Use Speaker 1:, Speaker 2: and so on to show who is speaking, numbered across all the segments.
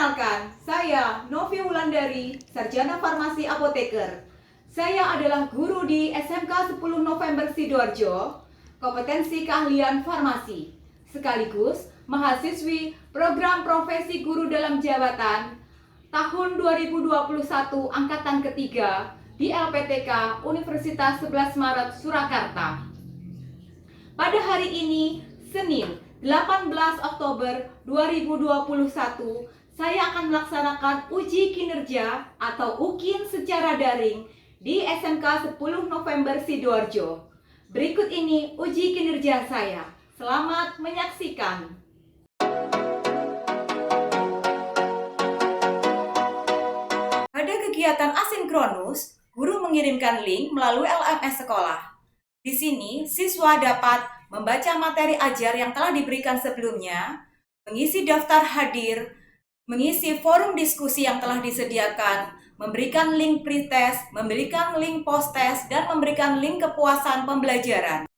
Speaker 1: Perkenalkan, saya Novi Wulandari, Sarjana Farmasi Apoteker. Saya adalah guru di SMK 10 November Sidoarjo, kompetensi keahlian farmasi, sekaligus mahasiswi program profesi guru dalam jabatan tahun 2021 angkatan ketiga di LPTK Universitas 11 Maret Surakarta. Pada hari ini, Senin 18 Oktober 2021, saya akan melaksanakan uji kinerja atau UKIN secara daring di SMK 10 November Sidoarjo. Berikut ini uji kinerja saya. Selamat menyaksikan. Pada kegiatan asinkronus, guru mengirimkan link melalui LMS sekolah. Di sini, siswa dapat membaca materi ajar yang telah diberikan sebelumnya, mengisi daftar hadir, mengisi forum diskusi yang telah disediakan, memberikan link pretest, memberikan link post-test, dan memberikan link kepuasan pembelajaran.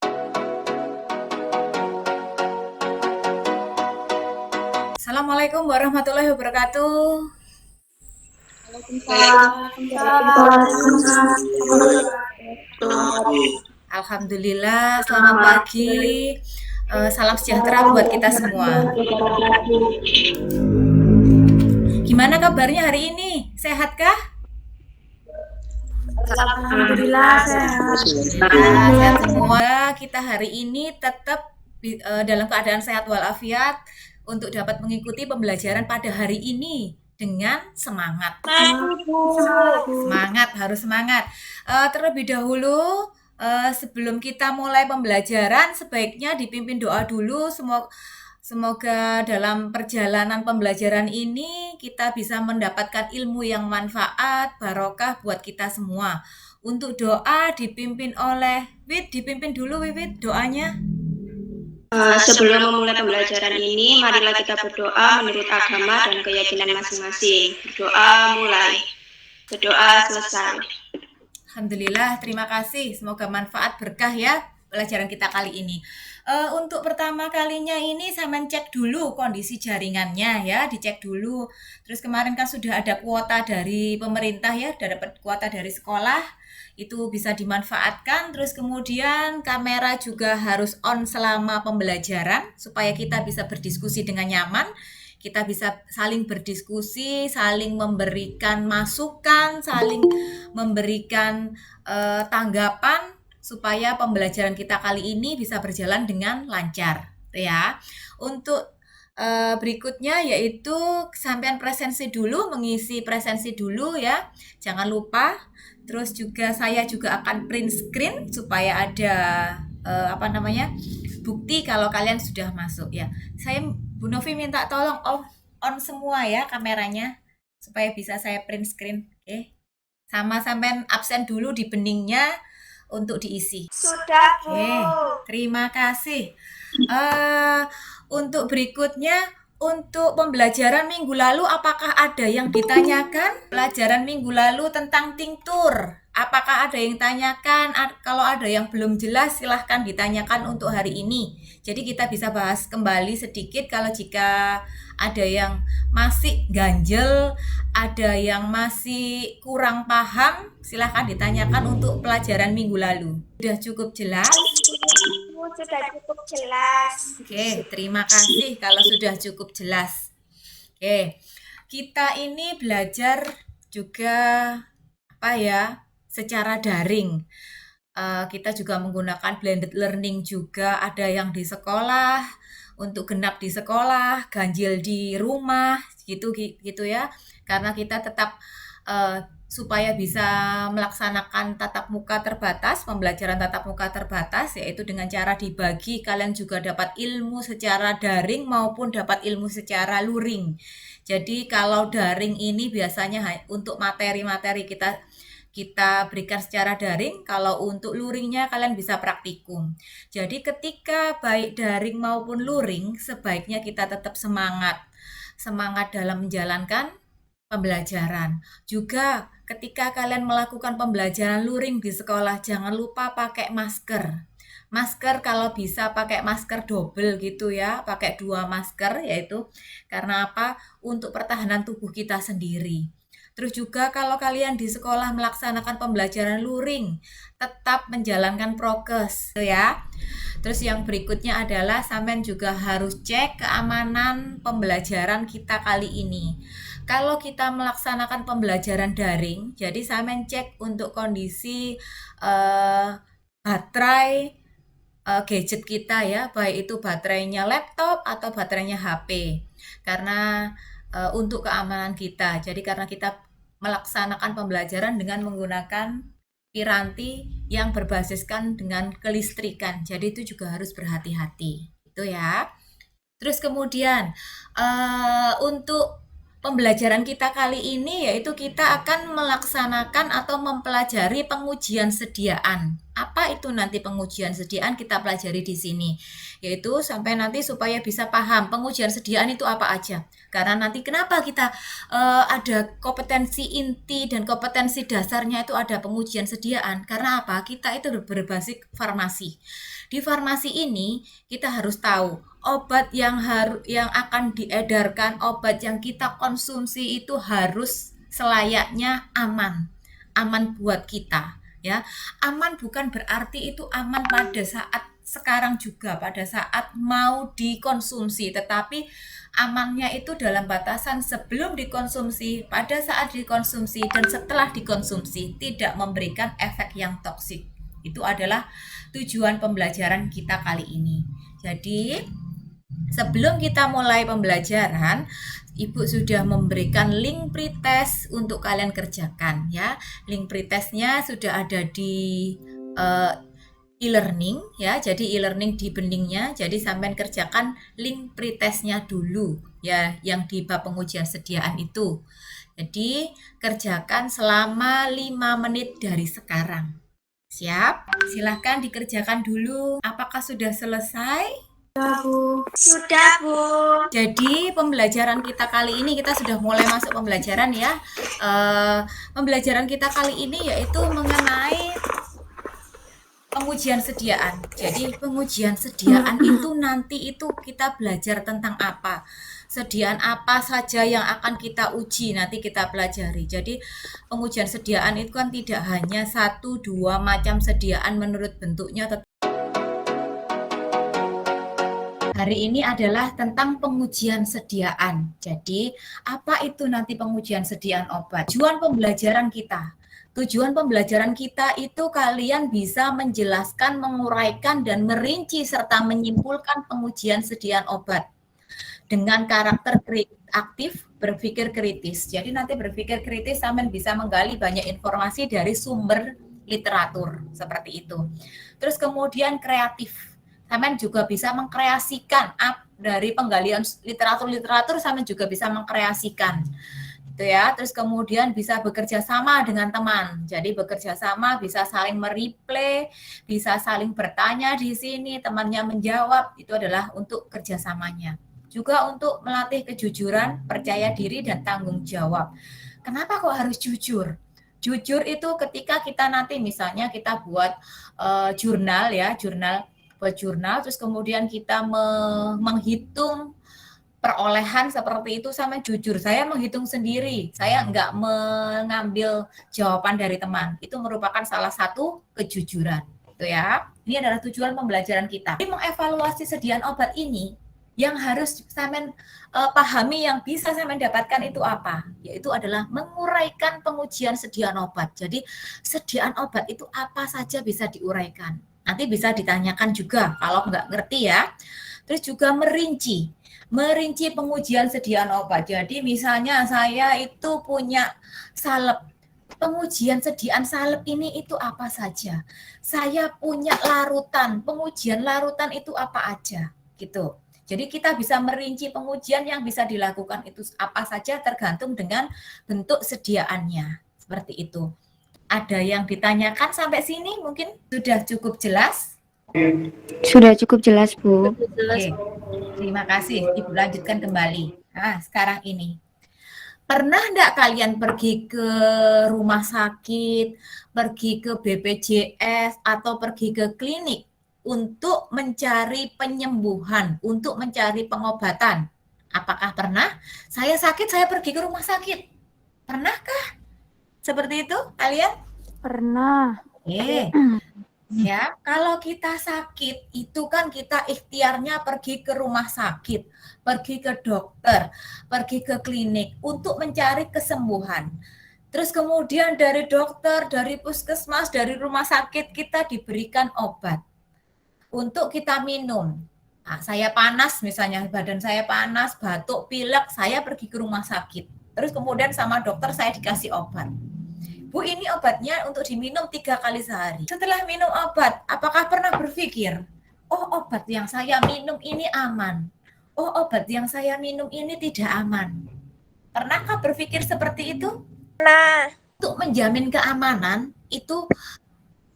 Speaker 1: Assalamualaikum warahmatullahi wabarakatuh. Alhamdulillah, selamat pagi. Salam sejahtera buat kita semua. Gimana kabarnya hari ini? Sehatkah?
Speaker 2: Alhamdulillah sehat.
Speaker 1: Sehat semua. Kita hari ini tetap dalam keadaan sehat walafiat untuk dapat mengikuti pembelajaran pada hari ini dengan semangat. Semangat, harus semangat. Terlebih dahulu, sebelum kita mulai pembelajaran, sebaiknya dipimpin doa dulu. Semoga dalam perjalanan pembelajaran ini kita bisa mendapatkan ilmu yang manfaat, barokah buat kita semua. Untuk doa dipimpin oleh Wit, dipimpin dulu Wit doanya.
Speaker 2: Sebelum memulai pembelajaran ini, marilah kita berdoa menurut agama dan keyakinan masing-masing. Berdoa mulai. Berdoa selesai.
Speaker 1: Alhamdulillah, terima kasih. Semoga manfaat berkah ya pelajaran kita kali ini. Untuk pertama kalinya ini saya cek dulu kondisi jaringannya ya, dicek dulu. Terus kemarin kan sudah ada kuota dari pemerintah ya, sudah dapat kuota dari sekolah, itu bisa dimanfaatkan. Terus kemudian kamera juga harus on selama pembelajaran supaya kita bisa berdiskusi dengan nyaman. Kita bisa saling berdiskusi, saling memberikan masukan, saling memberikan tanggapan supaya pembelajaran kita kali ini bisa berjalan dengan lancar, ya. Untuk berikutnya yaitu sampean presensi dulu, mengisi presensi dulu ya. Jangan lupa. Terus juga saya juga akan print screen supaya ada bukti kalau kalian sudah masuk ya. Saya Bu Novi minta tolong on semua ya kameranya supaya bisa saya print screen. Oke. Sama sampean absen dulu di beningnya untuk diisi.
Speaker 2: Sudah, Bu.
Speaker 1: Oke, terima kasih. Untuk berikutnya, untuk pembelajaran minggu lalu, apakah ada yang ditanyakan? Pelajaran minggu lalu tentang tinktur. Apakah ada yang tanyakan? Kalau ada yang belum jelas, silahkan ditanyakan untuk hari ini. Jadi kita bisa bahas kembali sedikit kalau jika ada yang masih ganjel, ada yang masih kurang paham, silahkan ditanyakan untuk pelajaran minggu lalu. Sudah cukup jelas?
Speaker 2: Sudah cukup jelas.
Speaker 1: Oke, terima kasih kalau sudah cukup jelas. Oke, kita ini belajar juga secara daring. Kita juga menggunakan blended learning juga, ada yang di sekolah, untuk genap di sekolah, ganjil di rumah, gitu ya. Karena kita tetap supaya bisa melaksanakan tatap muka terbatas, pembelajaran tatap muka terbatas, yaitu dengan cara dibagi, kalian juga dapat ilmu secara daring maupun dapat ilmu secara luring. Jadi kalau daring ini biasanya untuk materi-materi kita berikan secara daring, kalau untuk luringnya kalian bisa praktikum. Jadi ketika baik daring maupun luring, sebaiknya kita tetap semangat dalam menjalankan pembelajaran. Juga ketika kalian melakukan pembelajaran luring di sekolah, jangan lupa pakai masker. Masker kalau bisa pakai masker double gitu ya, pakai 2 masker yaitu karena apa? Untuk pertahanan tubuh kita sendiri. Terus juga kalau kalian di sekolah melaksanakan pembelajaran luring, tetap menjalankan prokes gitu ya. Terus yang berikutnya adalah sampean juga harus cek keamanan pembelajaran kita kali ini. Kalau kita melaksanakan pembelajaran daring, jadi sampean cek untuk kondisi baterai gadget kita ya, baik itu baterainya laptop atau baterainya HP. Karena untuk keamanan kita. Jadi karena kita melaksanakan pembelajaran dengan menggunakan piranti yang berbasiskan dengan kelistrikan. Jadi itu juga harus berhati-hati. Itu ya. Terus kemudian untuk pembelajaran kita kali ini yaitu kita akan melaksanakan atau mempelajari pengujian sediaan. Apa itu nanti pengujian sediaan kita pelajari di sini? Yaitu sampai nanti supaya bisa paham pengujian sediaan itu apa aja. Karena nanti kenapa kita ada kompetensi inti dan kompetensi dasarnya itu ada pengujian sediaan? Karena apa? Kita itu berbasis farmasi. Di farmasi ini kita harus tahu obat yang akan diedarkan, obat yang kita konsumsi itu harus selayaknya aman. Aman buat kita, ya. Aman bukan berarti itu aman pada saat sekarang juga, pada saat mau dikonsumsi, tetapi amannya itu dalam batasan sebelum dikonsumsi, pada saat dikonsumsi, dan setelah dikonsumsi tidak memberikan efek yang toksik. Itu adalah tujuan pembelajaran kita kali ini. Jadi, sebelum kita mulai pembelajaran, Ibu sudah memberikan link pretest untuk kalian kerjakan ya. Link pretestnya sudah ada di e-learning ya. Jadi e-learning di beningnya. Jadi sampai kerjakan link pretestnya dulu ya, yang di bab pengujian sediaan itu. Jadi kerjakan selama 5 menit dari sekarang. Siap? Silahkan dikerjakan dulu. Apakah sudah selesai?
Speaker 2: Sudah, Bu.
Speaker 1: Jadi pembelajaran kita kali ini kita sudah mulai masuk pembelajaran ya. Pembelajaran kita kali ini yaitu mengenai pengujian sediaan. Jadi pengujian sediaan itu nanti itu kita belajar tentang apa? Sediaan apa saja yang akan kita uji nanti kita pelajari. Jadi pengujian sediaan itu kan tidak hanya 1-2 macam sediaan menurut bentuknya. Hari ini adalah tentang pengujian sediaan. Jadi apa itu nanti pengujian sediaan obat? Tujuan pembelajaran kita. Tujuan pembelajaran kita itu kalian bisa menjelaskan, menguraikan, dan merinci serta menyimpulkan pengujian sediaan obat dengan karakter aktif, berpikir kritis. Jadi nanti berpikir kritis sampai bisa menggali banyak informasi dari sumber literatur seperti itu. Terus kemudian kreatif. Sampai juga bisa mengkreasikan dari penggalian literatur sampai juga bisa mengkreasikan. Gitu ya. Terus kemudian bisa bekerja sama dengan teman. Jadi bekerja sama bisa saling mereplay, bisa saling bertanya di sini, temannya menjawab. Itu adalah untuk kerjasamanya. Juga untuk melatih kejujuran, percaya diri, dan tanggung jawab. Kenapa kok harus jujur? Jujur itu ketika kita nanti misalnya kita buat jurnal ya, buat jurnal, terus kemudian kita menghitung perolehan seperti itu sama jujur. Saya menghitung sendiri, saya nggak mengambil jawaban dari teman. Itu merupakan salah satu kejujuran. Itu ya. Ini adalah tujuan pembelajaran kita. Jadi mengevaluasi sediaan obat ini, yang harus sampean pahami, yang bisa sampean dapatkan itu apa? Yaitu adalah menguraikan pengujian sediaan obat. Jadi sediaan obat itu apa saja bisa diuraikan. Nanti bisa ditanyakan juga kalau nggak ngerti ya. Terus juga merinci pengujian sediaan obat. Jadi misalnya saya itu punya salep. Pengujian sediaan salep ini itu apa saja? Saya punya larutan. Pengujian larutan itu apa aja? Gitu. Jadi kita bisa merinci pengujian yang bisa dilakukan itu apa saja tergantung dengan bentuk sediaannya. Seperti itu. Ada yang ditanyakan sampai sini mungkin sudah cukup jelas?
Speaker 3: Sudah cukup jelas, Bu.
Speaker 1: Oke, terima kasih. Ibu lanjutkan kembali. Nah, sekarang ini. Pernah enggak kalian pergi ke rumah sakit, pergi ke BPJS, atau pergi ke klinik? untuk mencari penyembuhan, untuk mencari pengobatan. Apakah pernah? Saya sakit, saya pergi ke rumah sakit. Pernahkah? Seperti itu kalian?
Speaker 3: Pernah.
Speaker 1: Ya, kalau kita sakit itu kan kita ikhtiarnya pergi ke rumah sakit, pergi ke dokter, pergi ke klinik untuk mencari kesembuhan. Terus kemudian dari dokter, dari puskesmas, dari rumah sakit kita diberikan obat untuk kita minum. Nah, saya panas misalnya, badan saya panas, batuk, pilek, saya pergi ke rumah sakit. Terus kemudian sama dokter saya dikasih obat. Bu, ini obatnya untuk diminum 3 kali sehari. Setelah minum obat, apakah pernah berpikir, oh obat yang saya minum ini aman. Oh obat yang saya minum ini tidak aman. Pernahkah berpikir seperti itu?
Speaker 4: Pernah.
Speaker 1: Untuk menjamin keamanan, itu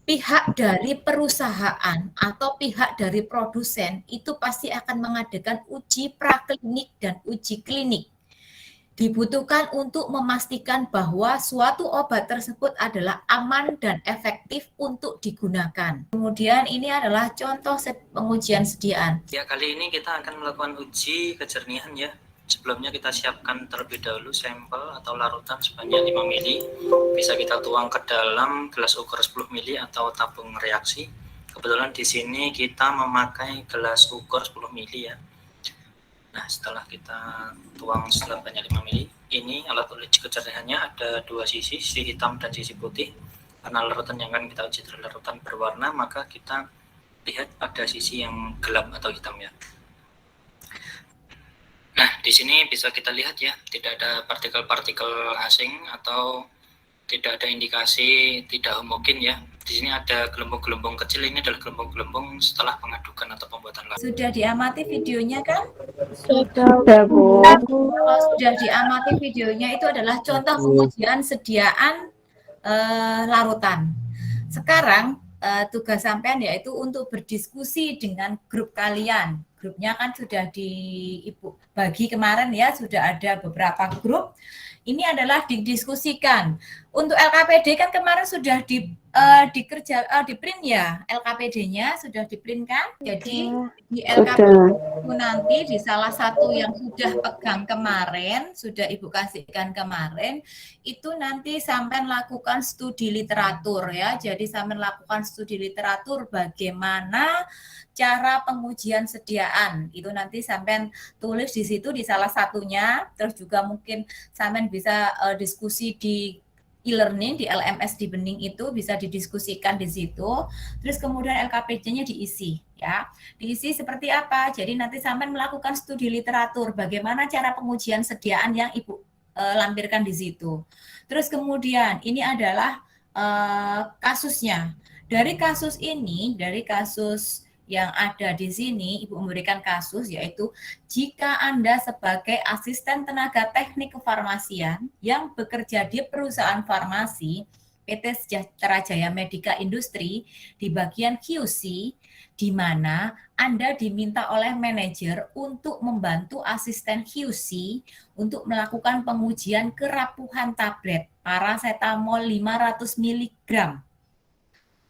Speaker 1: pihak dari perusahaan atau pihak dari produsen itu pasti akan mengadakan uji praklinik dan uji klinik. Dibutuhkan untuk memastikan bahwa suatu obat tersebut adalah aman dan efektif untuk digunakan. Kemudian ini adalah contoh pengujian sediaan.
Speaker 5: Ya, kali ini kita akan melakukan uji kejernihan ya. Sebelumnya kita siapkan terlebih dahulu sampel atau larutan sebanyak 5 mili. Bisa kita tuang ke dalam gelas ukur 10 mili atau tabung reaksi. Kebetulan di sini kita memakai gelas ukur 10 mili ya. Nah, setelah kita tuang sebanyak 5 mili, ini alat uji kejernihannya ada dua sisi hitam dan sisi putih. Karena larutan yang akan kita uji adalah larutan berwarna, maka kita lihat pada sisi yang gelap atau hitam ya. Nah, di sini bisa kita lihat ya, tidak ada partikel-partikel asing atau tidak ada indikasi tidak homogen ya. Di sini ada gelembung-gelembung kecil, ini adalah gelembung-gelembung setelah pengadukan atau pembuatan larutan.
Speaker 1: Sudah diamati videonya kan?
Speaker 3: Sudah, Bu.
Speaker 1: Kalau sudah diamati videonya itu adalah contoh pengujian sediaan larutan. Sekarang tugas sampean yaitu untuk berdiskusi dengan grup kalian. Grupnya kan sudah Ibu bagi kemarin ya, sudah ada beberapa grup. Ini adalah didiskusikan. Untuk LKPD kan kemarin sudah di print ya, LKPD-nya sudah di print kan? Jadi di LKPD itu nanti di salah satu yang sudah pegang kemarin, sudah Ibu kasihkan kemarin, itu nanti sampai lakukan studi literatur ya. Jadi sampai lakukan studi literatur bagaimana cara pengujian sediaan. Itu nanti sampai tulis di situ di salah satunya, terus juga mungkin sampai bisa diskusi di e-learning di LMS di Bening itu bisa didiskusikan di situ. Terus kemudian LKPD-nya diisi ya. Diisi seperti apa? Jadi nanti sampai melakukan studi literatur bagaimana cara pengujian sediaan yang Ibu lampirkan di situ. Terus kemudian ini adalah kasusnya. Dari kasus ini, dari kasus yang ada di sini, Ibu memberikan kasus yaitu jika Anda sebagai asisten tenaga teknik kefarmasian yang bekerja di perusahaan farmasi PT Sejahtera Jaya Medica Industri di bagian QC, di mana Anda diminta oleh manajer untuk membantu asisten QC untuk melakukan pengujian kerapuhan tablet paracetamol 500 mg.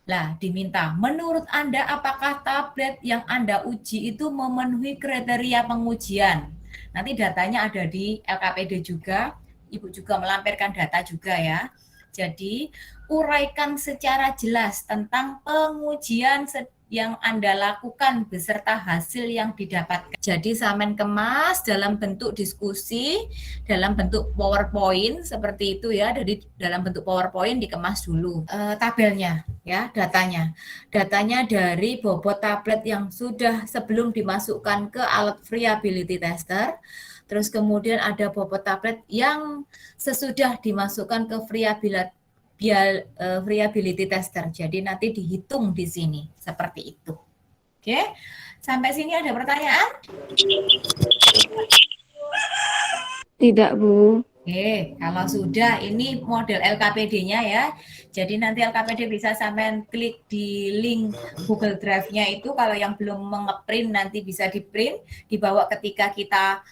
Speaker 1: Lah, diminta, menurut Anda apakah tablet yang Anda uji itu memenuhi kriteria pengujian? Nanti datanya ada di LKPD juga, Ibu juga melampirkan data juga ya. Jadi, uraikan secara jelas tentang pengujian yang Anda lakukan beserta hasil yang didapatkan. Jadi Samen kemas dalam bentuk diskusi, dalam bentuk PowerPoint seperti itu ya. Dari dalam bentuk PowerPoint dikemas dulu tabelnya ya, datanya. Datanya dari bobot tablet yang sudah sebelum dimasukkan ke alat variability tester. Terus kemudian ada bobot tablet yang sesudah dimasukkan ke variability tester. Jadi nanti dihitung di sini seperti itu. Oke, sampai sini ada pertanyaan?
Speaker 3: Tidak, Bu.
Speaker 1: Oke, kalau sudah ini model LKPD-nya ya. Jadi nanti LKPD bisa sampai klik di link Google Drive-nya itu. Kalau yang belum mengeprint nanti bisa di-print, dibawa ketika kita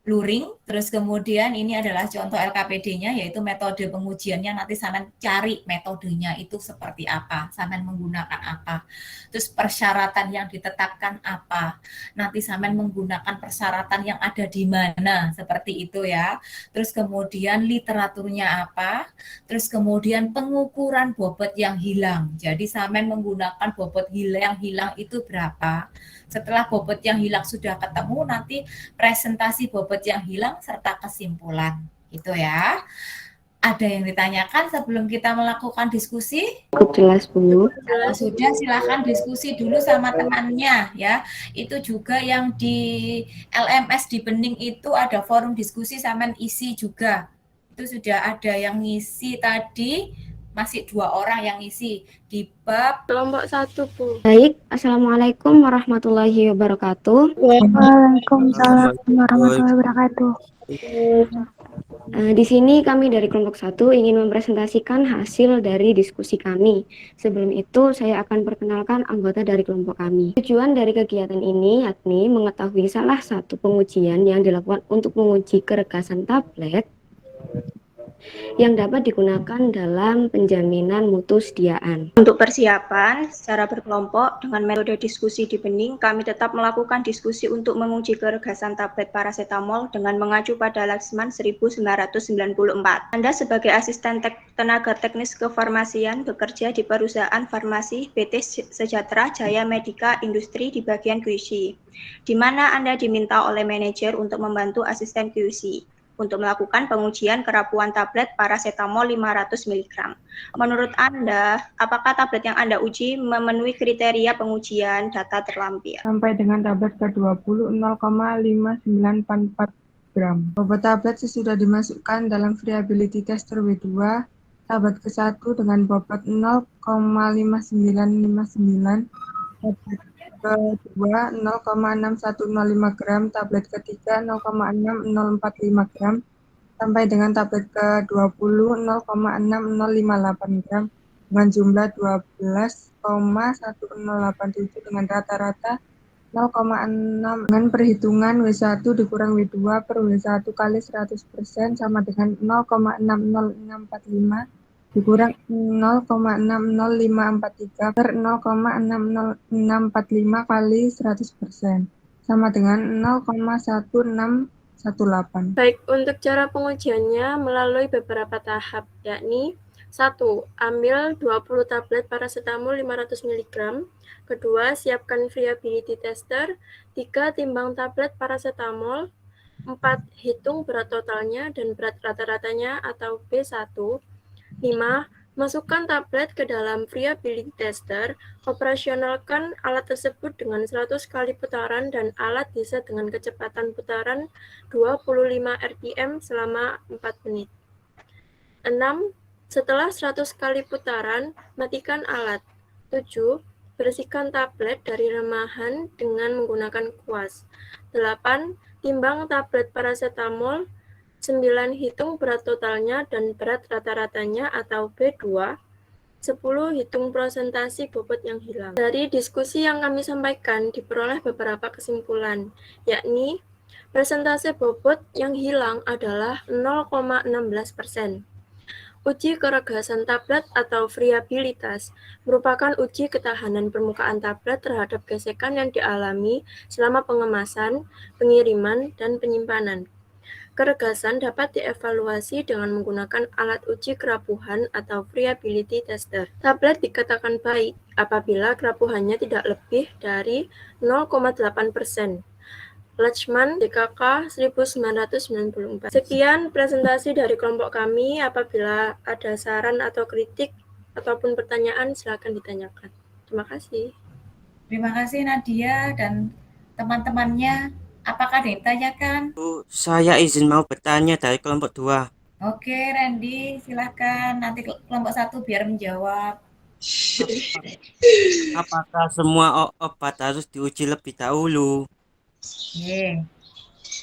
Speaker 1: luring, terus kemudian ini adalah contoh LKPD-nya, yaitu metode pengujiannya, nanti Samen cari metodenya itu seperti apa, Samen menggunakan apa, terus persyaratan yang ditetapkan apa, nanti Samen menggunakan persyaratan yang ada di mana, seperti itu ya, terus kemudian literaturnya apa, terus kemudian pengukuran bobot yang hilang, jadi Samen menggunakan bobot yang hilang itu berapa, setelah bobot yang hilang sudah ketemu, nanti presentasi bobot yang hilang serta kesimpulan. Gitu ya. Ada yang ditanyakan sebelum kita melakukan diskusi?
Speaker 3: Cukup jelas, Bu.
Speaker 1: Kalau sudah silahkan diskusi dulu sama temannya ya. Itu juga yang di LMS di Bening itu ada forum diskusi sama isi juga. Itu sudah ada yang ngisi tadi, masih 2 orang yang ngisi di bab
Speaker 4: Kelompok 1, Bu.
Speaker 3: Baik, Assalamualaikum warahmatullahi wabarakatuh.
Speaker 4: Waalaikumsalam warahmatullahi wabarakatuh.
Speaker 3: Di sini kami dari kelompok 1 ingin mempresentasikan hasil dari diskusi kami. Sebelum itu, saya akan perkenalkan anggota dari kelompok kami. Tujuan dari kegiatan ini yakni mengetahui salah satu pengujian yang dilakukan untuk menguji keregasan tablet yang dapat digunakan dalam penjaminan mutu sediaan.
Speaker 2: Untuk persiapan secara berkelompok dengan metode diskusi di Bening, kami tetap melakukan diskusi untuk menguji keregasan tablet parasetamol dengan mengacu pada Laksman 1994. Anda sebagai asisten tenaga teknis kefarmasian bekerja di perusahaan farmasi PT Sejahtera Jaya Medika Industri di bagian QC, di mana Anda diminta oleh manajer untuk membantu asisten QC untuk melakukan pengujian kerapuhan tablet parasetamol 500 mg. Menurut Anda, apakah tablet yang Anda uji memenuhi kriteria pengujian data terlampir?
Speaker 6: Sampai dengan tablet ke-20 0,5944 gram. Bobot tablet sesudah dimasukkan dalam Friability Tester W2, tablet ke-1 dengan bobot 0,5959, tablet kedua 0,6105 gram, tablet ketiga 0,6045 gram, sampai dengan tablet ke-20 0,6058 gram dengan jumlah 12,1087 dengan rata-rata 0,6 dengan perhitungan W1 dikurang W2 per W1 kali 100% sama dengan 0,60645 dikurang 0,60543 per 0,60645 kali 100% sama dengan 0,1618.
Speaker 4: Baik, untuk cara pengujiannya melalui beberapa tahap, yakni 1. Ambil 20 tablet paracetamol 500 mg. Kedua, siapkan Friability Tester. 3. Timbang tablet paracetamol. 4. Hitung berat totalnya dan berat rata-ratanya atau B1. 5. Masukkan tablet ke dalam Friability Tester, operasionalkan alat tersebut dengan 100 kali putaran dan alat diset dengan kecepatan putaran 25 rpm selama 4 menit. 6. Setelah 100 kali putaran, matikan alat. 7. Bersihkan tablet dari remahan dengan menggunakan kuas. 8. Timbang tablet paracetamol. 9. Hitung berat totalnya dan berat rata-ratanya atau B2. 10. Hitung persentase bobot yang hilang. Dari diskusi yang kami sampaikan diperoleh beberapa kesimpulan, yakni persentase bobot yang hilang adalah 0,16%. Uji keregasan tablet atau friabilitas merupakan uji ketahanan permukaan tablet terhadap gesekan yang dialami selama pengemasan, pengiriman, dan penyimpanan. Keregasan dapat dievaluasi dengan menggunakan alat uji kerapuhan atau Friability Tester. Tablet dikatakan baik apabila kerapuhannya tidak lebih dari 0,8%. Lachman, DKK 1994. Sekian presentasi dari kelompok kami. Apabila ada saran atau kritik ataupun pertanyaan, silakan ditanyakan. Terima kasih.
Speaker 1: Terima kasih Nadia dan teman-temannya. Apakah ada yang ditanyakan?
Speaker 7: Bu, saya izin mau bertanya dari kelompok 2.
Speaker 1: Oke, Randy, silakan. Nanti kelompok 1 biar menjawab.
Speaker 7: Apakah semua obat harus diuji lebih dahulu?
Speaker 1: Oke.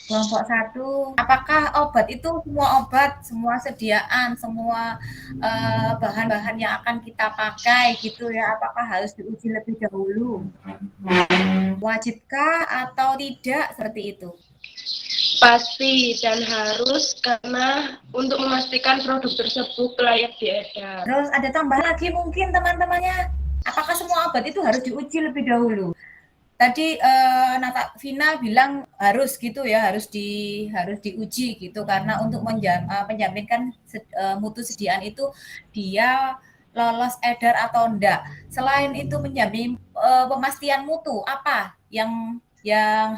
Speaker 1: Kelompok 1, apakah obat itu semua obat, semua sediaan, semua bahan-bahan yang akan kita pakai gitu ya, apakah harus diuji lebih dahulu? Wajibkah atau tidak seperti itu?
Speaker 4: Pasti dan harus karena untuk memastikan produk tersebut layak diedar.
Speaker 1: Terus ada tambah lagi mungkin teman-temannya, apakah semua obat itu harus diuji lebih dahulu? Tadi Nata Vina bilang harus gitu ya, harus diuji gitu karena untuk menjaminkan mutu sediaan itu dia lolos edar atau enggak. Selain itu menjamin pemastian mutu apa yang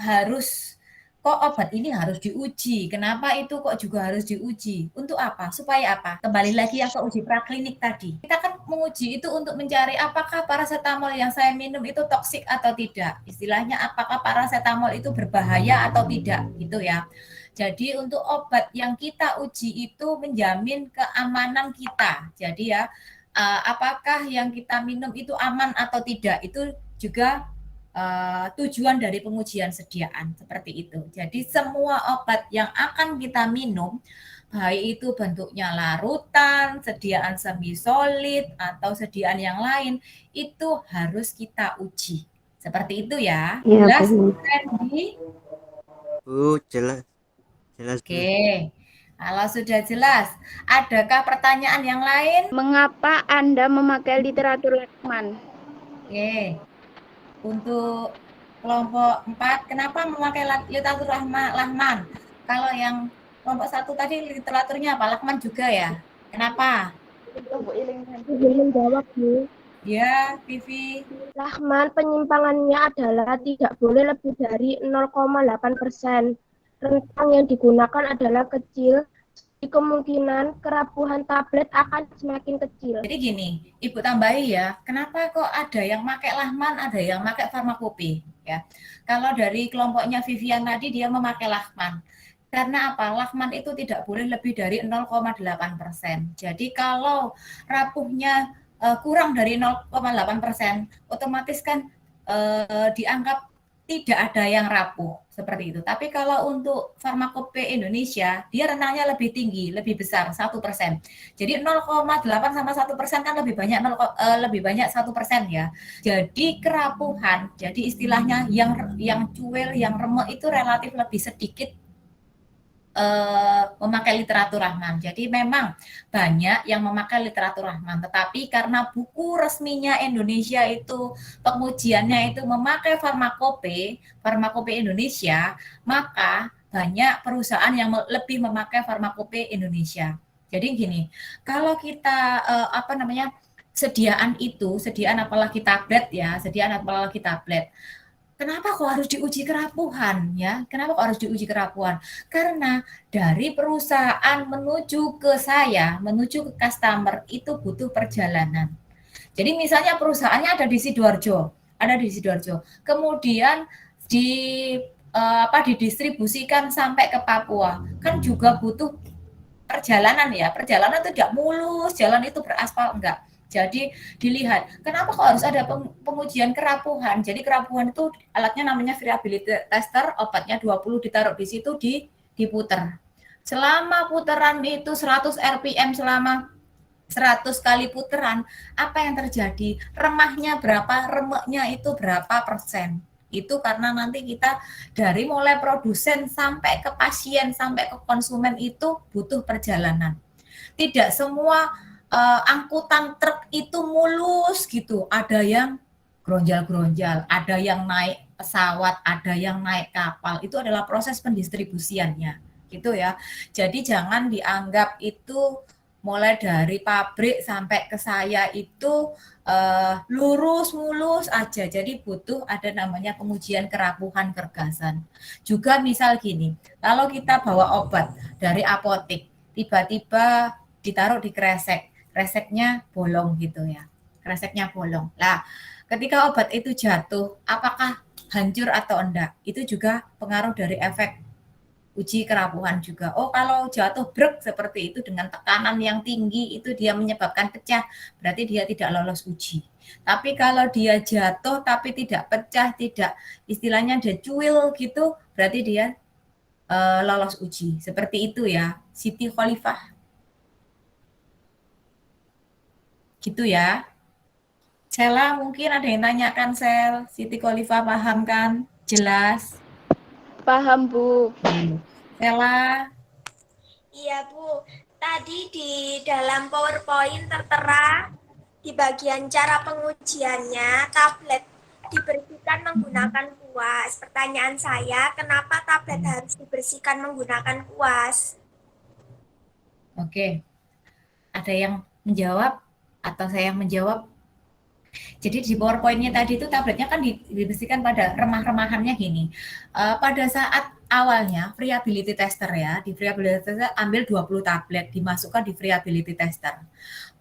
Speaker 1: harus kok obat ini harus diuji. Kenapa itu kok juga harus diuji? Untuk apa? Supaya apa? Kembali lagi yang ke uji praklinik tadi. Kita kan menguji itu untuk mencari apakah parasetamol yang saya minum itu toksik atau tidak. Istilahnya apakah parasetamol itu berbahaya atau tidak gitu ya. Jadi untuk obat yang kita uji itu menjamin keamanan kita. Jadi ya apakah yang kita minum itu aman atau tidak itu juga tujuan dari pengujian sediaan seperti itu. Jadi semua obat yang akan kita minum, baik itu bentuknya larutan, sediaan semi solid atau sediaan yang lain, itu harus kita uji. Seperti itu ya.
Speaker 3: Iya,
Speaker 1: Jelas,
Speaker 3: Bu.
Speaker 1: Randy?
Speaker 7: Jelas. Jelas, Bu.
Speaker 1: Oke. Kalau sudah jelas, adakah pertanyaan yang lain?
Speaker 8: Mengapa Anda memakai literatur Lachman?
Speaker 1: Oke. Untuk kelompok 4, kenapa memakai literatur Lachman? Kalau yang kelompok 1 tadi literaturnya apa? Lachman juga ya? Kenapa?
Speaker 4: Izin menjawab, Bu.
Speaker 1: Ya, Vivi.
Speaker 4: Lachman penyimpangannya adalah tidak boleh lebih dari 0,8%. Rentang yang digunakan adalah kecil, jadi kemungkinan kerapuhan tablet akan semakin kecil.
Speaker 1: Jadi gini, Ibu tambahi ya, kenapa kok ada yang pakai Lachman, ada yang pakai farmakope ya. Kalau dari kelompoknya Vivian tadi dia memakai Lachman. Karena apa? Lachman itu tidak boleh lebih dari 0,8%. Jadi kalau rapuhnya kurang dari 0,8%, otomatis kan dianggap tidak ada yang rapuh seperti itu. Tapi kalau untuk farmakope Indonesia, dia rentangnya lebih tinggi, lebih besar 1%. Jadi 0,8 sama 1% kan lebih banyak 1% ya. Jadi kerapuhan, jadi istilahnya yang cuil, yang remuk itu relatif lebih sedikit memakai literatur Lachman. Jadi memang banyak yang memakai literatur Lachman, tetapi karena buku resminya Indonesia itu pengujiannya itu memakai farmakope Indonesia, maka banyak perusahaan yang lebih memakai farmakope Indonesia. Jadi gini, kalau kita sediaan apalagi tablet ya, kenapa kok harus diuji kerapuhan ya? Kenapa kok harus diuji kerapuhan? Karena dari perusahaan menuju ke menuju ke customer itu butuh perjalanan. Jadi misalnya perusahaannya ada di Sidoarjo, kemudian didistribusikan sampai ke Papua, kan juga butuh perjalanan ya. Perjalanan itu tidak mulus, jalan itu beraspal enggak. Jadi dilihat, kenapa kok harus ada pengujian kerapuhan? Jadi kerapuhan itu alatnya namanya variability tester, obatnya 20 ditaruh di situ diputer. Selama putaran itu 100 RPM, selama 100 kali putaran, apa yang terjadi? Remahnya berapa, remeknya itu berapa persen? Itu karena nanti kita dari mulai produsen sampai ke pasien, sampai ke konsumen itu butuh perjalanan. Tidak semua angkutan truk itu mulus gitu, ada yang gronjal-gronjal, ada yang naik pesawat, ada yang naik kapal, itu adalah proses pendistribusiannya gitu ya. Jadi jangan dianggap itu mulai dari pabrik sampai ke saya itu lurus mulus aja. Jadi butuh ada namanya pengujian kerapuhan kergasan. Juga misal gini, kalau kita bawa obat dari apotek, tiba-tiba ditaruh di kreseknya bolong gitu ya. Kreseknya bolong. Nah, ketika obat itu jatuh, apakah hancur atau enggak? Itu juga pengaruh dari efek uji kerapuhan juga. Oh, kalau jatuh brek seperti itu dengan tekanan yang tinggi itu dia menyebabkan pecah, berarti dia tidak lolos uji. Tapi kalau dia jatuh tapi tidak pecah, tidak istilahnya dia cuil gitu, berarti dia lolos uji. Seperti itu ya, Siti Khalifah. Gitu ya. Sela mungkin ada yang tanyakan, Sel. Siti Khalifah paham kan? Jelas?
Speaker 8: Paham, Bu.
Speaker 1: Stella.
Speaker 9: Iya, Bu. Tadi di dalam PowerPoint tertera di bagian cara pengujiannya, tablet dibersihkan menggunakan kuas. Pertanyaan saya, kenapa tablet harus dibersihkan menggunakan kuas?
Speaker 1: Oke, ada yang menjawab atau saya yang menjawab? Jadi di PowerPoint-nya tadi itu tabletnya kan dibersihkan pada remah-remahannya gini. Pada saat awalnya friability tester ya, di friability tester ambil 20 tablet dimasukkan di friability tester.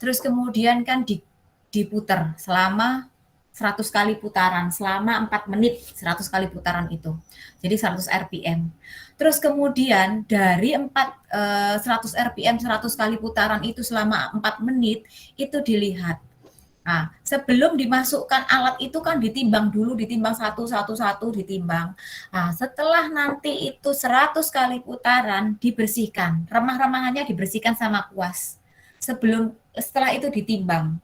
Speaker 1: Terus kemudian kan diputar selama 100 kali putaran selama 4 menit 100 kali putaran itu. Jadi 100 RPM. Terus kemudian dari 100 RPM 100 kali putaran itu selama 4 menit itu dilihat. Nah, sebelum dimasukkan alat itu kan ditimbang dulu, ditimbang satu ditimbang. Nah, setelah nanti itu 100 kali putaran dibersihkan, remah-remahannya dibersihkan sama kuas. Setelah itu ditimbang.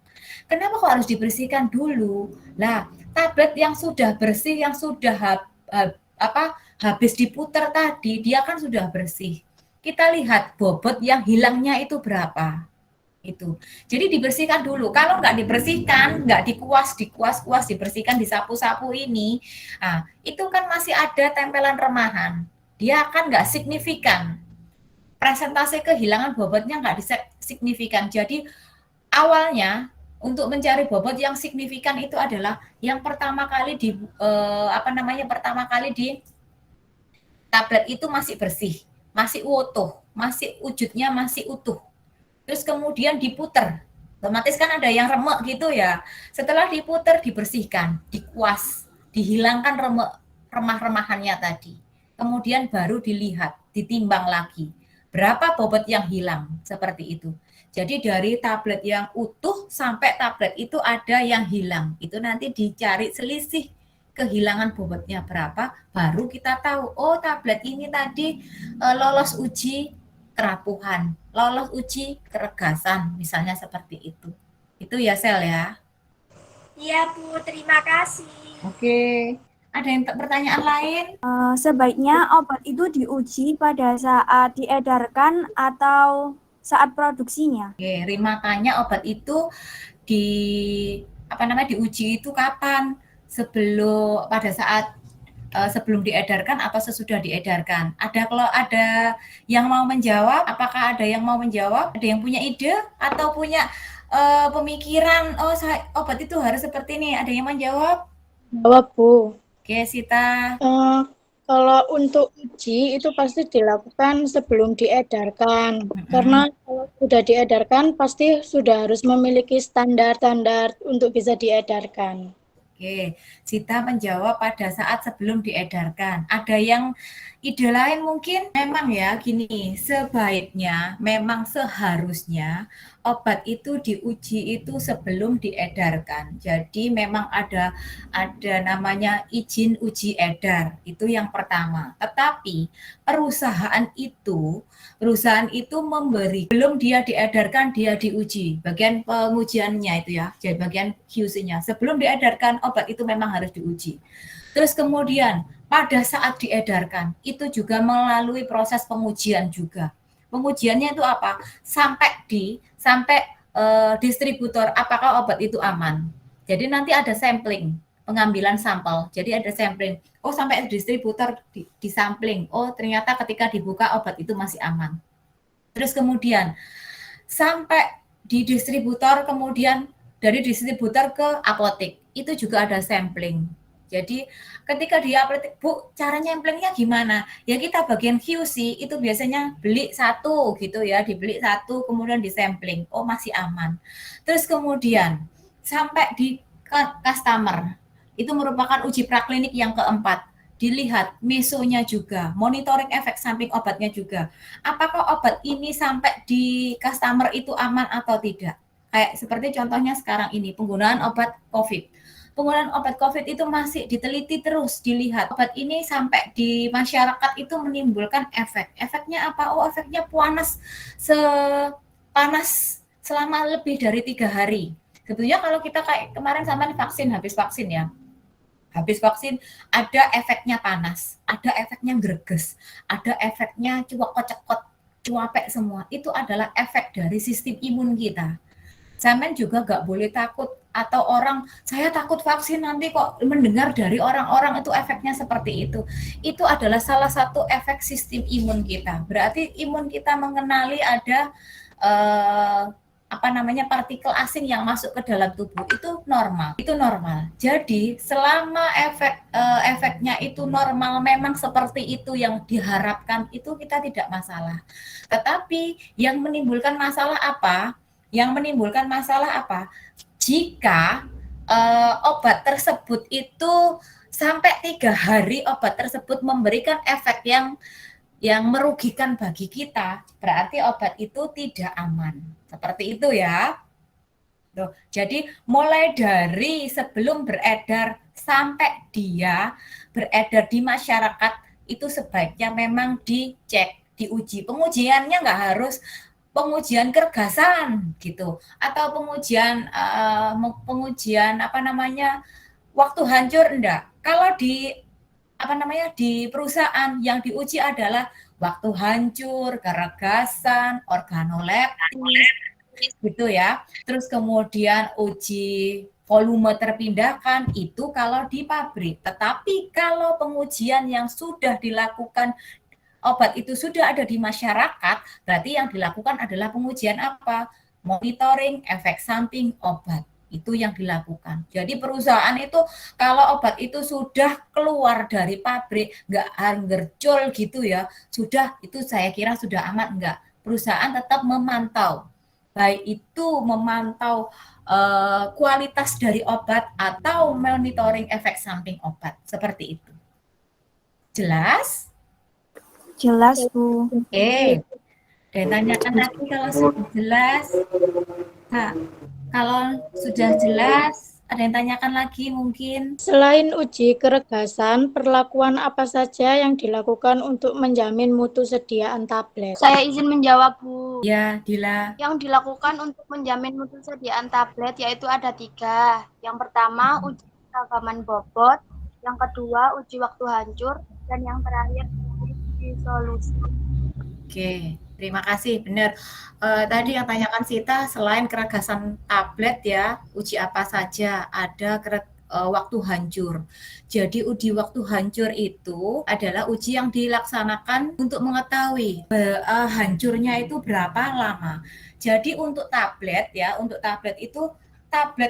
Speaker 1: Kenapa kok harus dibersihkan dulu? Nah, tablet yang sudah bersih, yang sudah habis diputar tadi, dia kan sudah bersih. Kita lihat bobot yang hilangnya itu berapa. Itu. Jadi dibersihkan dulu. Kalau nggak dibersihkan, nggak dikuas, dibersihkan, disapu-sapu ini, nah, itu kan masih ada tempelan remahan. Dia akan nggak signifikan. Presentase kehilangan bobotnya nggak signifikan. Jadi awalnya untuk mencari bobot yang signifikan itu adalah yang pertama kali di tablet itu masih bersih, masih utuh, masih wujudnya masih utuh. Terus kemudian diputer, otomatis kan ada yang remek gitu ya. Setelah diputer, dibersihkan, dikuas, dihilangkan remah-remahannya tadi. Kemudian baru dilihat, ditimbang lagi. Berapa bobot yang hilang, seperti itu. Jadi dari tablet yang utuh sampai tablet itu ada yang hilang. Itu nanti dicari selisih kehilangan bobotnya berapa, baru kita tahu, oh tablet ini tadi lolos uji kerapuhan, lolos uji keregasan, misalnya seperti itu. Itu ya, Sel ya?
Speaker 9: Iya, Bu. Terima kasih.
Speaker 1: Oke. Ada yang pertanyaan lain?
Speaker 8: Sebaiknya obat itu diuji pada saat diedarkan atau saat produksinya?
Speaker 1: Oke, Rima tanya obat itu diuji itu kapan? Sebelum diedarkan atau sesudah diedarkan? Kalau ada yang mau menjawab, apakah ada yang mau menjawab? Ada yang punya ide atau punya pemikiran, obat itu harus seperti ini? Ada yang menjawab?
Speaker 10: Jawab, Bu.
Speaker 1: Oke, Sita.
Speaker 10: Kalau untuk uji itu pasti dilakukan sebelum diedarkan. Karena kalau sudah diedarkan pasti sudah harus memiliki standar-standar untuk bisa diedarkan.
Speaker 1: Oke, Sita menjawab pada saat sebelum diedarkan. Ada yang ide lain mungkin? Memang ya, gini, sebaiknya, memang seharusnya obat itu diuji itu sebelum diedarkan. Jadi memang ada namanya izin uji edar, itu yang pertama. Tetapi perusahaan itu memberi, belum dia diedarkan, dia diuji. Bagian pengujiannya itu ya, jadi bagian QC-nya. Sebelum diedarkan, obat itu memang harus diuji. Terus kemudian, pada saat diedarkan, itu juga melalui proses pengujian juga. Pengujiannya itu apa? Sampai distributor, apakah obat itu aman. Jadi nanti ada sampling, pengambilan sampel. Jadi ada sampling. Oh, sampai distributor disampling. Oh, ternyata ketika dibuka obat itu masih aman. Terus kemudian sampai di distributor, kemudian dari distributor ke apotek, itu juga ada sampling. Jadi ketika di apotek, Bu, cara nyemplingnya gimana? Ya kita bagian QC itu biasanya beli satu gitu ya, dibeli satu kemudian disampling. Oh, masih aman. Terus kemudian sampai di customer, itu merupakan uji praklinik yang keempat. Dilihat mesonya juga, monitoring efek samping obatnya juga. Apakah obat ini sampai di customer itu aman atau tidak? Kayak seperti contohnya sekarang ini, penggunaan obat COVID. Penggunaan obat COVID itu masih diteliti terus, dilihat obat ini sampai di masyarakat itu menimbulkan efek. Efeknya apa? Oh, efeknya panas selama lebih dari 3 hari. Sebetulnya kalau kita kayak kemarin sama habis vaksin ya, Habis vaksin ada efeknya panas, ada efeknya greges, ada efeknya cuek-cekot, cuapek semua. Itu adalah efek dari sistem imun kita. Sampean juga nggak boleh takut atau orang, saya takut vaksin nanti kok mendengar dari orang-orang itu efeknya seperti itu. Itu adalah salah satu efek sistem imun kita. Berarti imun kita mengenali ada partikel asing yang masuk ke dalam tubuh itu normal. Jadi selama efeknya itu normal, memang seperti itu yang diharapkan, itu kita tidak masalah. Tetapi yang menimbulkan masalah apa? Jika obat tersebut itu sampai 3 hari obat tersebut memberikan efek yang merugikan bagi kita, berarti obat itu tidak aman. Seperti itu ya. Tuh, jadi mulai dari sebelum beredar sampai dia beredar di masyarakat, itu sebaiknya memang dicek, diuji. Pengujiannya nggak harus pengujian kergasan gitu, atau pengujian waktu hancur, enggak. Kalau di perusahaan yang diuji adalah waktu hancur, keragasan, organoleptis, gitu ya. Terus kemudian uji volume terpindahkan, itu kalau di pabrik. Tetapi kalau pengujian yang sudah dilakukan, obat itu sudah ada di masyarakat, berarti yang dilakukan adalah pengujian apa? Monitoring efek samping obat. Itu yang dilakukan. Jadi perusahaan itu kalau obat itu sudah keluar dari pabrik, nggak gercol gitu ya, sudah, itu saya kira sudah aman, enggak. Perusahaan tetap memantau, baik itu memantau kualitas dari obat atau monitoring efek samping obat, seperti itu. Jelas?
Speaker 8: Jelas, Bu.
Speaker 1: Ditanyakan lagi kalau sudah jelas. Nah, kalau sudah jelas, ada yang tanyakan lagi mungkin?
Speaker 10: Selain uji keregasan, perlakuan apa saja yang dilakukan untuk menjamin mutu sediaan tablet?
Speaker 11: Saya izin menjawab, Bu.
Speaker 1: Ya, Dila.
Speaker 11: Yang dilakukan untuk menjamin mutu sediaan tablet yaitu ada 3. Yang pertama, uji keragaman bobot. Yang kedua, uji waktu hancur. Dan yang terakhir, uji solusi.
Speaker 1: Oke, terima kasih. Benar. Tadi yang tanyakan Sita, selain keragasan tablet ya, uji apa saja? Ada waktu hancur. Jadi uji waktu hancur itu adalah uji yang dilaksanakan untuk mengetahui hancurnya itu berapa lama. Jadi untuk tablet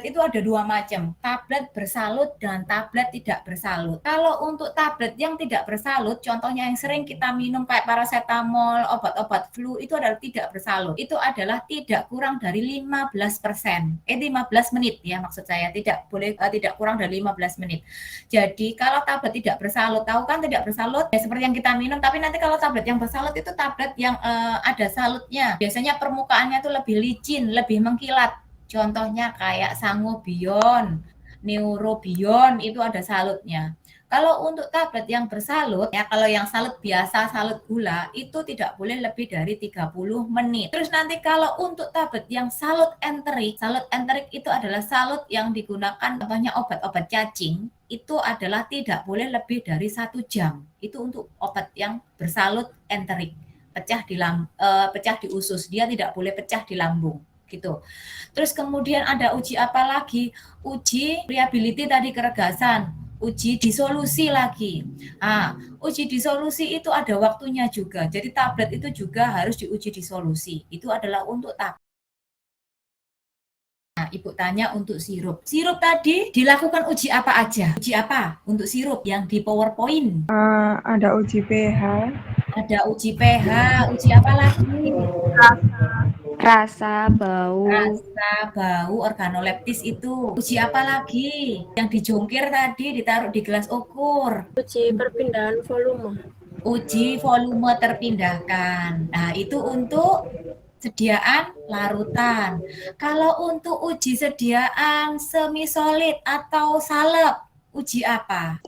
Speaker 1: itu ada 2 macam, tablet bersalut dan tablet tidak bersalut. Kalau untuk tablet yang tidak bersalut, contohnya yang sering kita minum kayak paracetamol, obat-obat flu, itu adalah tidak bersalut. Itu adalah tidak kurang dari 15%. 15 menit ya maksud saya, tidak kurang dari 15 menit. Jadi kalau tablet tidak bersalut, tahu kan tidak bersalut? Ya seperti yang kita minum, tapi nanti kalau tablet yang bersalut itu tablet yang ada salutnya. Biasanya permukaannya itu lebih licin, lebih mengkilat. Contohnya kayak Sangobion, Neurobion, itu ada salutnya. Kalau untuk tablet yang bersalut, ya kalau yang salut biasa, salut gula, itu tidak boleh lebih dari 30 menit. Terus nanti kalau untuk tablet yang salut enterik itu adalah salut yang digunakan contohnya obat-obat cacing, itu adalah tidak boleh lebih dari 1 jam. Itu untuk obat yang bersalut enterik, pecah di usus, dia tidak boleh pecah di lambung. Gitu. Terus kemudian ada uji apa lagi? Uji reliability tadi keregasan, uji disolusi lagi. Uji disolusi itu ada waktunya juga. Jadi tablet itu juga harus diuji disolusi. Itu adalah untuk tablet. Nah, Ibu tanya untuk sirup. Sirup tadi dilakukan uji apa aja? Uji apa untuk sirup yang di PowerPoint?
Speaker 6: Ada uji pH.
Speaker 1: Ada uji pH. Uji apa lagi?
Speaker 3: Rasa, bau,
Speaker 1: organoleptis itu. Uji apa lagi? Yang dijungkir tadi ditaruh di gelas ukur.
Speaker 4: Uji perpindahan volume.
Speaker 1: Uji volume terpindahkan. Nah, itu untuk sediaan larutan. Kalau untuk uji sediaan semi solid atau salep, uji apa?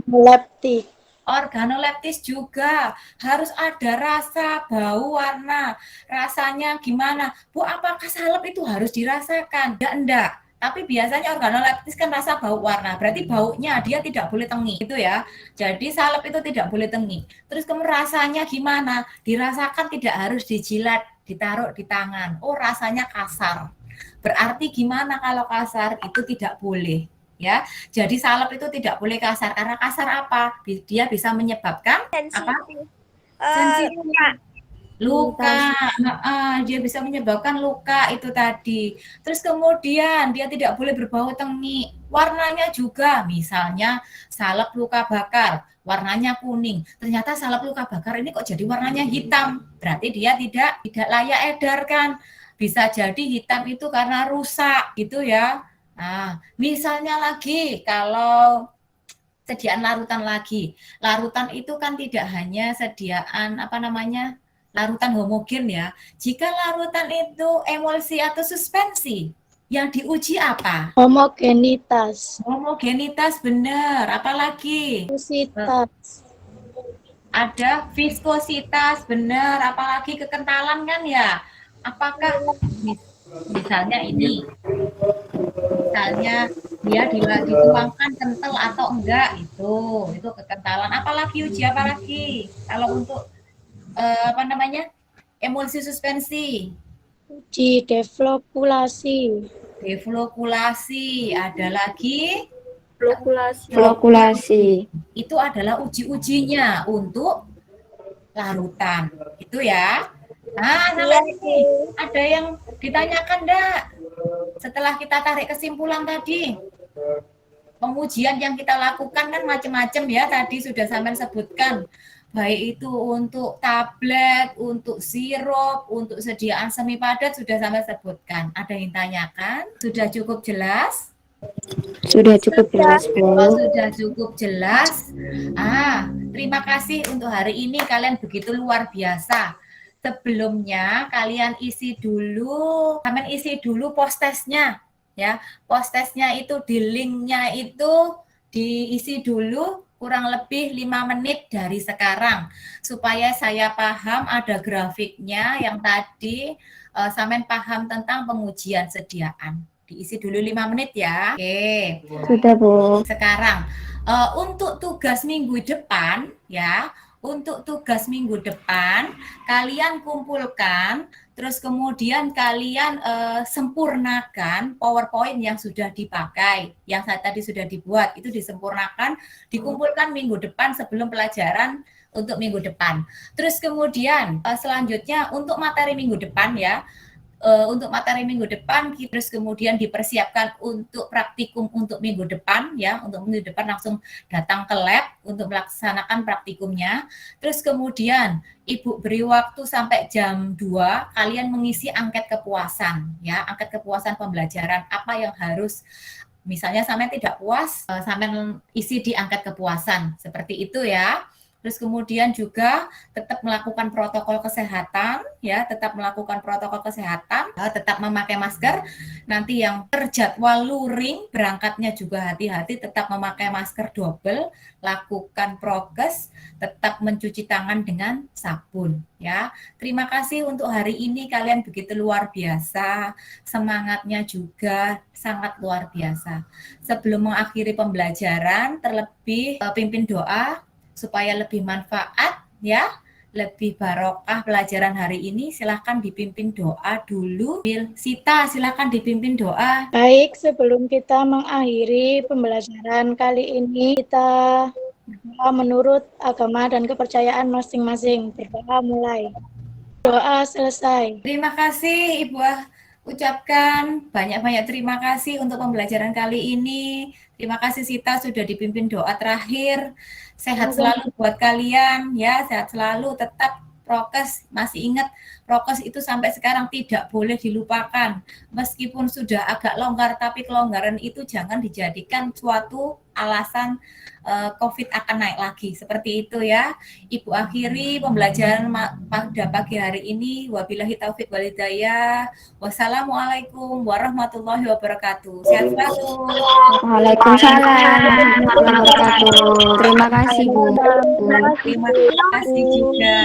Speaker 10: Leptik.
Speaker 1: Organoleptis juga harus ada rasa, bau, warna. Rasanya gimana? Bu, apakah salep itu harus dirasakan? Enggak. Tapi biasanya organoleptis kan rasa bau warna, berarti baunya dia tidak boleh tengi, gitu ya. Jadi salep itu tidak boleh tengi. Terus kemudian rasanya gimana? Dirasakan tidak harus dijilat, ditaruh di tangan. Oh, rasanya kasar. Berarti gimana kalau kasar? Itu tidak boleh. Ya, jadi salep itu tidak boleh kasar. Karena kasar apa? Dia bisa menyebabkan apa? Sensitif. Luka, dia bisa menyebabkan luka itu tadi. Terus kemudian dia tidak boleh berbau tengi. Warnanya juga, misalnya salep luka bakar, warnanya kuning. Ternyata salep luka bakar ini kok jadi warnanya hitam. Berarti dia tidak layak edarkan. Bisa jadi hitam itu karena rusak gitu ya. Nah, misalnya lagi kalau sediaan larutan lagi. Larutan itu kan tidak hanya sediaan larutan homogen ya. Jika larutan itu emulsi atau suspensi, yang diuji apa?
Speaker 10: Homogenitas.
Speaker 1: Homogenitas benar. Apalagi?
Speaker 10: Viskositas.
Speaker 1: Ada viskositas benar. Apalagi kekentalan kan ya? Apakah misalnya ini? Misalnya dia dituangkan kental atau enggak, itu kekentalan. Apalagi uji apa lagi? Kalau untuk emulsi suspensi,
Speaker 10: Uji deflokulasi.
Speaker 1: Deflokulasi, ada lagi
Speaker 3: Flokulasi.
Speaker 1: Itu adalah uji-ujinya untuk larutan, itu ya. Nah, sampai sini ada yang ditanyakan enggak? Setelah kita tarik kesimpulan tadi, pengujian yang kita lakukan kan macam-macam ya, tadi sudah sampean sebutkan. Baik itu untuk tablet, untuk sirup, untuk sediaan semi padat sudah sampai sebutkan. Ada yang tanyakan? Sudah cukup jelas?
Speaker 3: Sudah cukup jelas, Bu.
Speaker 1: Oh, sudah cukup jelas. Terima kasih untuk hari ini kalian begitu luar biasa. Sebelumnya kalian isi dulu post testnya ya. Post testnya itu di linknya itu diisi dulu kurang lebih 5 menit dari sekarang supaya saya paham, ada grafiknya yang tadi sampean paham tentang pengujian sediaan. Diisi dulu 5 menit ya. Oke.
Speaker 3: Sudah, Bu.
Speaker 1: Sekarang untuk tugas minggu depan ya. Untuk tugas minggu depan, kalian kumpulkan, terus kemudian kalian sempurnakan PowerPoint yang sudah dipakai, yang tadi sudah dibuat, itu disempurnakan, dikumpulkan minggu depan sebelum pelajaran untuk minggu depan. Terus kemudian selanjutnya untuk materi minggu depan ya, untuk materi minggu depan, terus kemudian dipersiapkan untuk praktikum untuk minggu depan ya, untuk minggu depan langsung datang ke lab untuk melaksanakan praktikumnya. Terus kemudian Ibu beri waktu sampai jam 2 kalian mengisi angket kepuasan ya, angket kepuasan pembelajaran apa yang harus, misalnya sampai tidak puas, sampai isi di angket kepuasan seperti itu ya. Terus kemudian juga tetap melakukan protokol kesehatan, ya, tetap melakukan protokol kesehatan, tetap memakai masker. Nanti yang terjadwal luring berangkatnya juga hati-hati, tetap memakai masker double, lakukan prokes, tetap mencuci tangan dengan sabun, ya. Terima kasih untuk hari ini kalian begitu luar biasa, semangatnya juga sangat luar biasa. Sebelum mengakhiri pembelajaran, terlebih pimpin doa supaya lebih manfaat ya, lebih barokah pelajaran hari ini. Silahkan dipimpin doa dulu. Sita, silahkan dipimpin doa.
Speaker 10: Baik, sebelum kita mengakhiri pembelajaran kali ini, kita berdoa menurut agama dan kepercayaan masing-masing. Berdoa mulai. Doa selesai.
Speaker 1: Terima kasih Ibu ucapkan banyak-banyak terima kasih untuk pembelajaran kali ini. Terima kasih Sita sudah dipimpin doa terakhir. Sehat selalu buat kalian ya, sehat selalu, tetap prokes. Masih ingat prokes itu sampai sekarang tidak boleh dilupakan. Meskipun sudah agak longgar, tapi kelonggaran itu jangan dijadikan suatu alasan COVID akan naik lagi. Seperti itu ya. Ibu akhiri pembelajaran pada pagi hari ini. Wabillahi taufik wal hidayah. Wassalamualaikum warahmatullahi wabarakatuh. Sehat selalu.
Speaker 3: Waalaikumsalam warahmatullahi wabarakatuh. Terima kasih, Bu.
Speaker 1: Terima kasih juga.